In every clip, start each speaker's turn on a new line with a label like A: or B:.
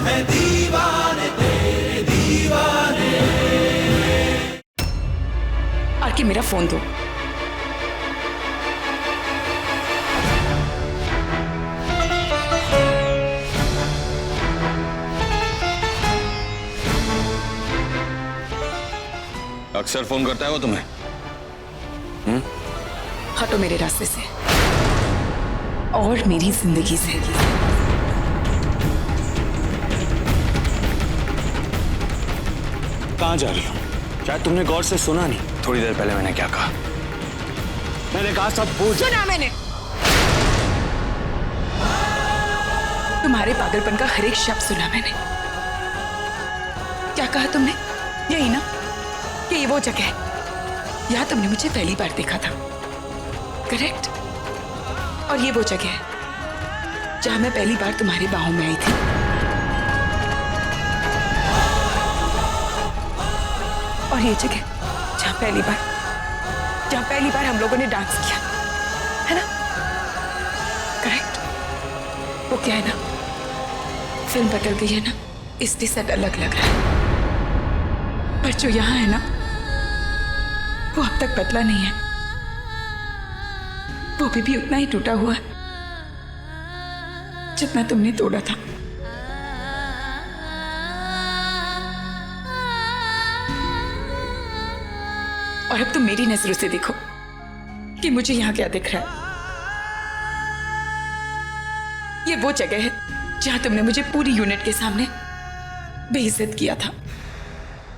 A: हैं दीवाने तेरे दीवाने।
B: आके मेरा फोन दो।
C: अक्सर फोन करता है वो तुम्हें?
B: हटो मेरे रास्ते से और मेरी जिंदगी से।
D: कहाँ जा रही हो? क्या तुमने गौर से सुना नहीं?
C: थोड़ी देर पहले मैंने क्या कहा?
D: मैंने कहा सब भूल।
B: सुना मैंने। तुम्हारे पागलपन का हर एक शब्द सुना मैंने। क्या कहा तुमने? यही ना कि ये वो जगह है यहाँ तुमने मुझे पहली बार देखा था, करेक्ट? और ये वो जगह है जहां मैं पहली बार तुम्हारी बाहों में आई थी। और ये जगह जहां पहली बार हम लोगों ने डांस किया, है ना? करेक्ट? वो क्या है ना, फिल्म बदल गई है ना, इसलिए सेट अलग लग रहा है, पर जो यहाँ है ना वो अब तक बदला नहीं है। वो भी उतना ही टूटा हुआ है जितना तुमने तोड़ा था। और अब तुम मेरी नजरों से देखो कि मुझे यहाँ क्या दिख रहा है। ये वो जगह है जहां तुमने मुझे पूरी यूनिट के सामने बेइज्जत किया था।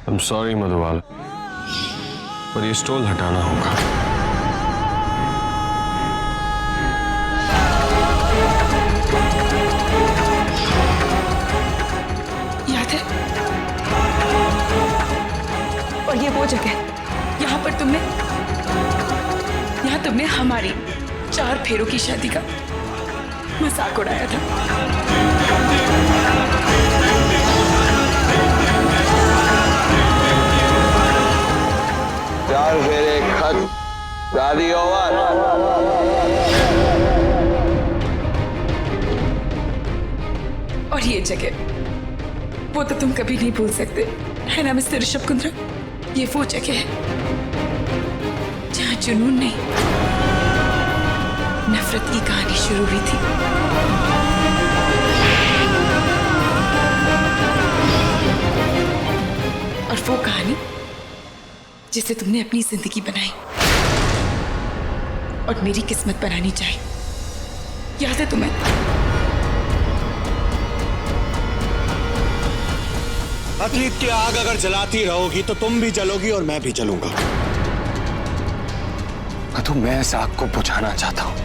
C: I'm sorry मधुबाला, पर ये स्टॉल हटाना होगा।
B: याद है? और ये वो जगह यहाँ पर तुमने हमारी 4 फेरों की शादी का मजाक उड़ाया था।
E: चार फेरे खत, शादी ओवर।
B: और ये जगह वो तो तुम कभी नहीं भूल सकते, है ना मिस्टर ऋषभ कुंद्रा? ये वो जगह है जहां जुनून नहीं, नफरत की कहानी शुरू हुई थी। और वो कहानी जिसे तुमने अपनी जिंदगी बनाई और मेरी किस्मत बनानी चाहिए, याद है तुम्हें?
D: तकलीफ की आग अगर जलाती रहोगी तो तुम भी जलोगी और मैं भी जलूंगा।
C: तो मैं इस आग को बुझाना चाहता हूं।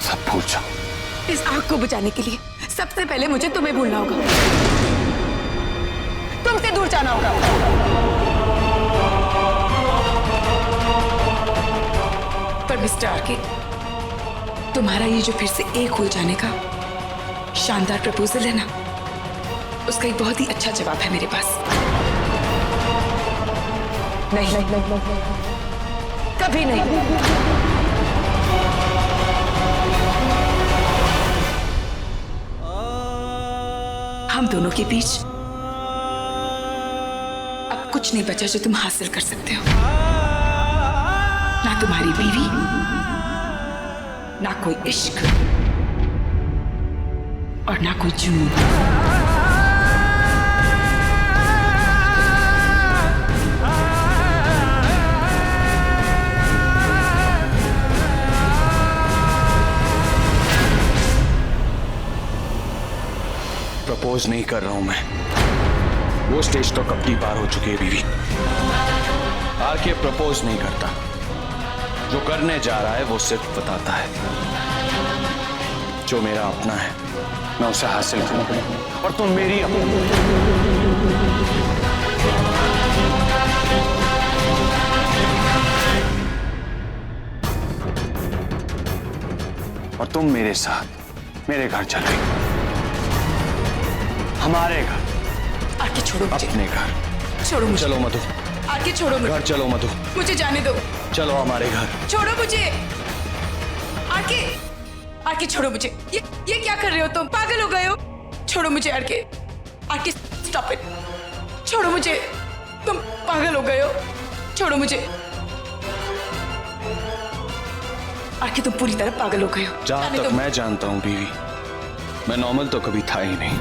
C: सब भूल जाओ।
B: इस आग को बुझाने के लिए सबसे पहले मुझे तुम्हें भूलना होगा, तुमसे दूर जाना होगा। पर मिस्टर आरके, तुम्हारा ये जो फिर से एक हो जाने का शानदार प्रपोजल है ना, उसका एक बहुत ही अच्छा जवाब है मेरे पास। नहीं, कभी नहीं। हम दोनों के बीच अब कुछ नहीं बचा जो तुम हासिल कर सकते हो। ना तुम्हारी बीवी, ना कोई इश्क और ना कोई जुनून।
C: प्रपोज नहीं कर रहा हूं मैं, वो स्टेज तो कब की पार हो चुकी है बीवी। आके प्रपोज नहीं करता, जो करने जा रहा है वो सिर्फ बताता है। जो मेरा अपना है मैं उसे हासिल करूं और तुम मेरी और तुम मेरे साथ मेरे घर चलोगे, हमारे घर।
B: आके छोड़ो मुझे।
C: अपने घर
B: छोड़ो मुझे।
C: चलो मधु।
B: आके छोड़ो मुझे।
C: घर चलो मधु।
B: मुझे जाने दो।
C: चलो हमारे घर।
B: छोड़ो मुझे। आके आरके छोड़ो मुझे। ये क्या कर रहे हो तुम? पागल हो गए हो? छोड़ो मुझे आरके। R K stop it. छोड़ो मुझे। तुम पागल हो गए हो? छोड़ो मुझे। आरके तुम पूरी तरह पागल हो गए हो।
C: जहां तक मैं जानता हूं बीवी, मैं नॉर्मल तो कभी था ही नहीं।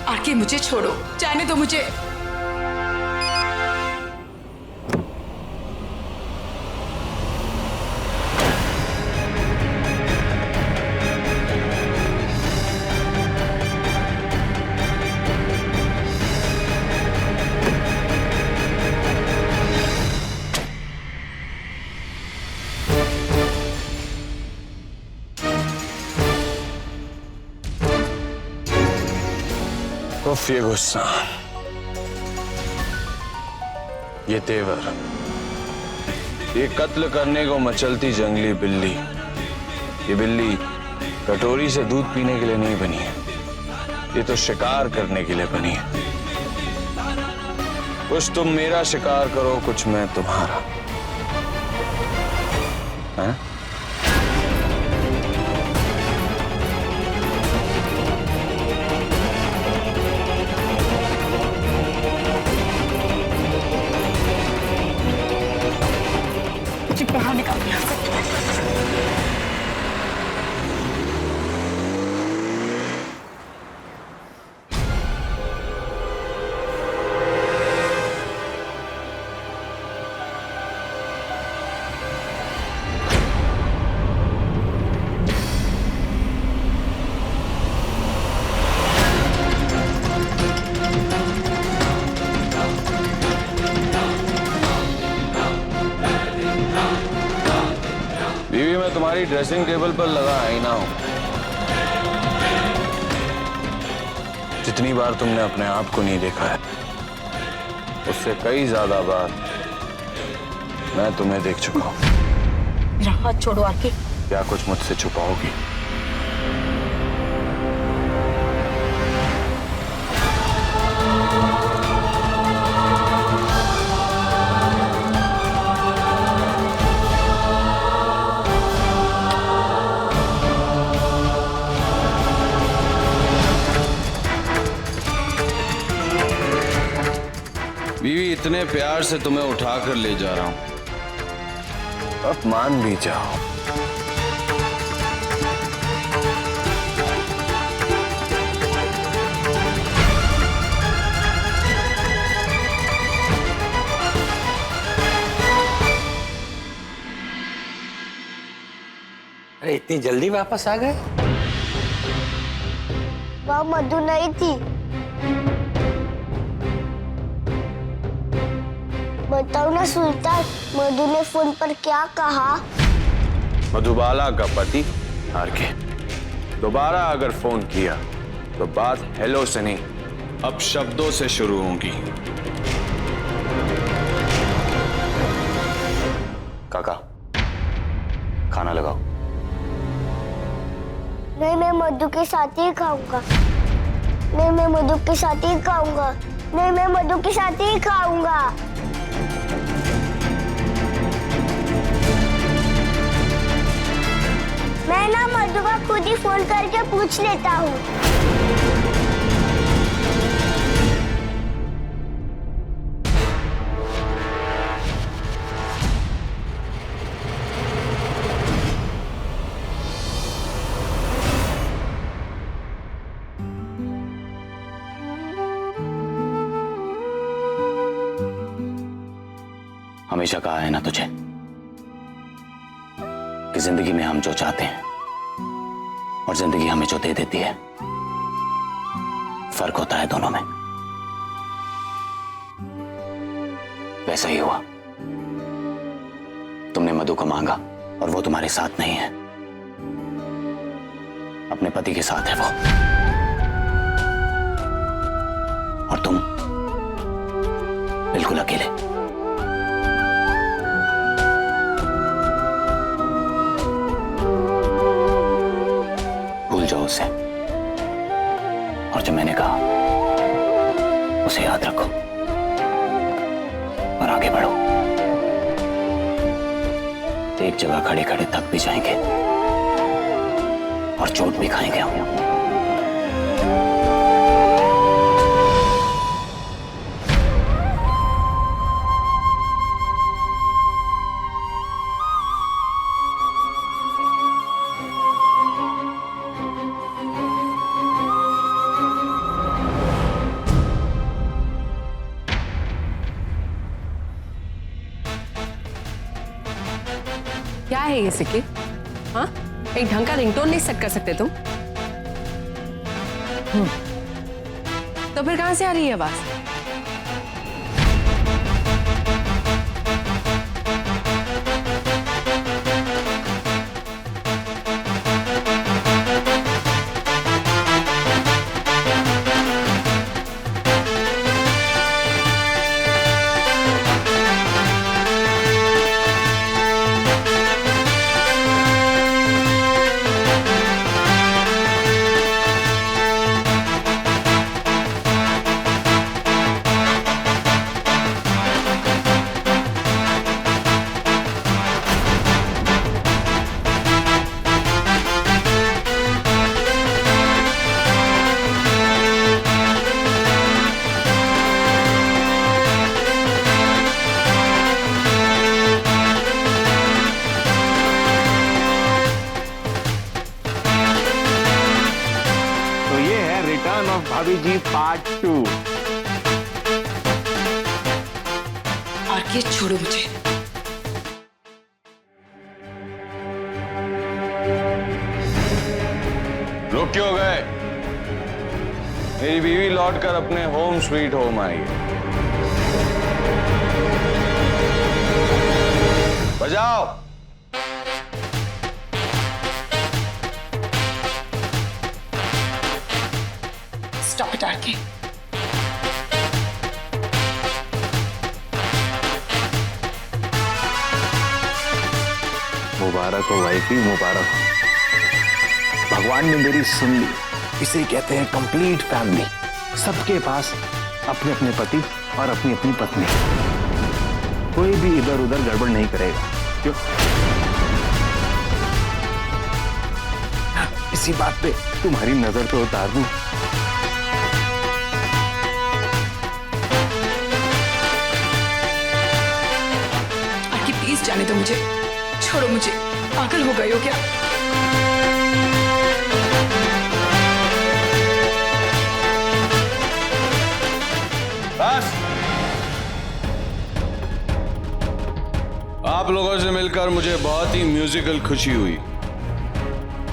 B: आरके मुझे छोड़ो, जाने दो मुझे।
C: उफ, ये गुस्सा, ये तेवर, ये कत्ल करने को मचलती जंगली बिल्ली। ये बिल्ली कटोरी से दूध पीने के लिए नहीं बनी है, ये तो शिकार करने के लिए बनी है। कुछ तुम मेरा शिकार करो, कुछ मैं तुम्हारा। हैं?
B: बाहर निकाल दिया।
C: बीवी, मैं तुम्हारी ड्रेसिंग टेबल पर लगा आईना हूं। जितनी बार तुमने अपने आप को नहीं देखा है, उससे कई ज्यादा बार मैं तुम्हें देख चुका हूं।
F: मेरा हाथ छोड़ो आरके।
C: क्या कुछ मुझसे छुपाओगी? बीवी, इतने प्यार से तुम्हें उठाकर ले जा रहा हूं, अब मान भी जाओ।
G: अरे इतनी जल्दी वापस आ गए?
H: वहाँ मधु नहीं थी। बताओ ना सुल्तान, मधु ने फोन पर क्या कहा?
C: मधुबाला का पति आरके दोबारा अगर फोन किया तो बात हेलो से नहीं, अब शब्दों से शुरू होगी।
I: काका, खाना लगाओ।
H: नहीं, मैं मधु के साथ ही खाऊंगा। नहीं, मैं मधु के साथ ही खाऊंगा। नहीं, मैं मधु के साथ ही खाऊंगा। मैं ना मधु का खुद ही फोन करके पूछ लेता हूँ।
I: हमेशा कहा है ना तुझे कि जिंदगी में हम जो चाहते हैं और जिंदगी हमें जो दे देती है, फर्क होता है दोनों में। वैसा ही हुआ। तुमने मधु को मांगा और वो तुम्हारे साथ नहीं है, अपने पति के साथ है वो। और तुम बिल्कुल अकेले। भूल जाओ उसे, और जो मैंने कहा उसे याद रखो और आगे बढ़ो। एक जगह खड़े खड़े थक भी जाएंगे, और चोट भी खाएंगे हम।
B: क्या है ये सिक्के? हाँ, एक ढंग का रिंगटोन नहीं सेट कर सकते तुम? तो फिर कहां से आ रही है आवाज?
E: भाभी जी पार्ट 2।
B: आरके छोड़ो मुझे।
C: रुक क्यों गए? मेरी बीवी लौटकर अपने होम स्वीट होम आई है। बजाओ।
B: Stop it R K.
E: मुबारक हो वाइफी, मुबारक हो। भगवान ने मेरी सुन ली। इसे कहते हैं कंप्लीट फैमिली। सबके पास अपने अपने पति और अपनी अपनी पत्नी। कोई भी इधर उधर गड़बड़ नहीं करेगा। क्यों? इसी बात पे तुम्हारी नजर तो उतार दूं।
B: आरके प्लीज जाने दो मुझे, छोड़ो मुझे। पागल हो गए हो क्या?
C: बस। आप लोगों से मिलकर मुझे बहुत ही म्यूजिकल खुशी हुई।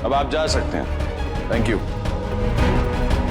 C: अब आप जा सकते हैं। Thank you.